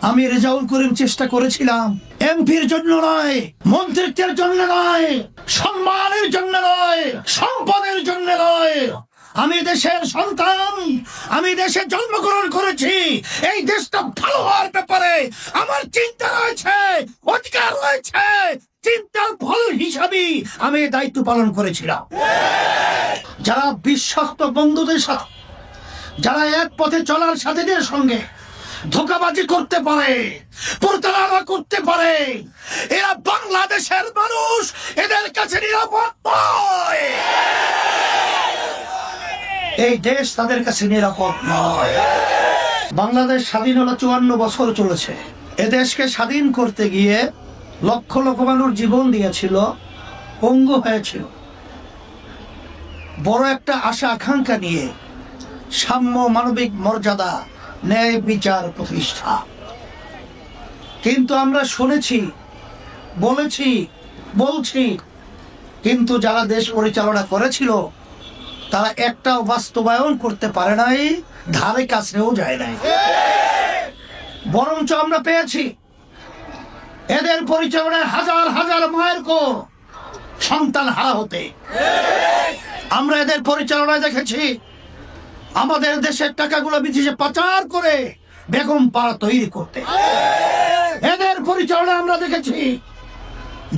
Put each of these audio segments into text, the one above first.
আমি রেজাউল করিম চেষ্টা করেছিলাম এমপির জন্য নয়, মন্ত্রিত্বের জন্য নয়, সম্মানের জন্য নয়, সম্পদের জন্য নয়। আমি দেশের সন্তান, আমি দেশে জন্মগ্রহণ করেছি। এই দেশটা ভালো হওয়ার ব্যাপারে আমার চিন্তা রয়েছে, অধিকার রয়েছে। চিন্তার ফল হিসাবে আমি দায়িত্ব পালন করেছিলাম। যারা বিশ্বস্ত বন্ধুদের সাথে, যারা এক পথে চলার সাথীদের সঙ্গে ধোঁকাবাজি করতে পারে, প্রতারণা করতে পারে, এরা বাংলাদেশের মানুষ, এদের কাছে নিরাপদ নয়। এই দেশ তাদের কাছে নিরাপদ নয়। বাংলাদেশ স্বাধীন হলো 54 বছর চলেছে। এ দেশকে স্বাধীন করতে গিয়ে লক্ষ লক্ষ মানুষ জীবন দিয়েছিল, পঙ্গু হয়েছিল। বড় একটা আশা আকাঙ্ক্ষা নিয়ে সাম্য, মানবিক মর্যাদা, ন্যায় বিচার প্রতিষ্ঠা। কিন্তু আমরা শুনেছি, বলেছি, বলছি, কিন্তু যারা দেশ পরিচালনা করেছিল তারা একটাও বাস্তবায়ন করতে পারে নাই, ধারে কাছেও যায় নাই। বরঞ্চ আমরা পেয়েছি এদের পরিচালনায় হাজার হাজার মায়ের কোল সন্তান হারা হতে। আমরা এদের পরিচালনায় দেখেছি আমাদের দেশের টাকাগুলো বিদেশে পাচার করে বেগম পাড়া তৈরি করতে। এদের পরিচালনায় আমরা দেখেছি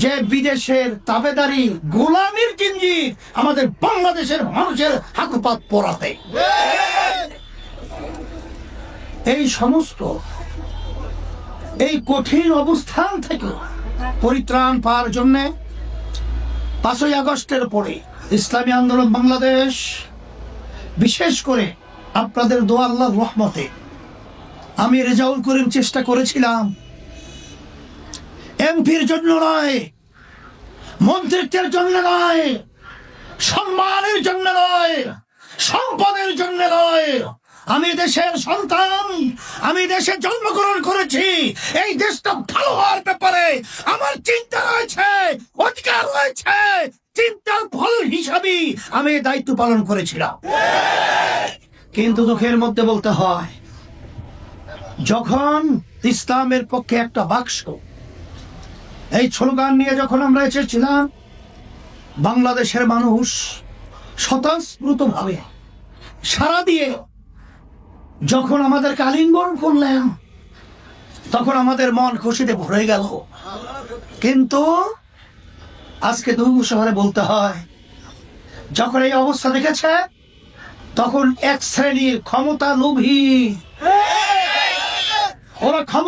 যে বিদেশের তাবেদারি, গোলামির জিঞ্জির আমাদের বাংলাদেশের মানুষের হাতপাত পরাতে। এই সমস্ত এই কঠিন অবস্থান থেকে পরিত্রাণ পাওয়ার জন্য 5ই আগস্টের পরে ইসলামী আন্দোলন বাংলাদেশ, বিশেষ করে আপনাদের দোয়া, আল্লাহর রহমতে আমি রেজাউল করিম চেষ্টা করেছিলাম এমপির জন্য নয়, মন্ত্রিত্বের জন্য নয়, সম্মানের জন্য নয়, সম্পদের জন্য নয়। আমি দেশের সন্তান, আমি দেশে জন্মগ্রহণ করেছি। এই দেশটা ভালো হওয়ার ব্যাপারে আমার চিন্তা রয়েছে, অধিকার রয়েছে। চিন্তার ফল হিসাবে আমি দায়িত্ব পালন করেছিলাম। কিন্তু দুঃখের মধ্যে বলতে হয়, যখন ইসলামের পক্ষে একটা বাক্স, এই স্লোগান নিয়ে যখন আমরা এসেছিলাম, বাংলাদেশের মানুষ স্বতঃস্ফূর্তভাবে সাড়া দিয়ে যখন আমাদেরকে আলিঙ্গন করলেন, তখন আমাদের মন খুশিতে ভরে গেল। কিন্তু আজকে দুর্ঘটনা বলতে হয়, যখন এই অবস্থা দেখেছে, তখন এক শ্রেণীর ক্ষমতা লোভী, ওরা ক্ষমতা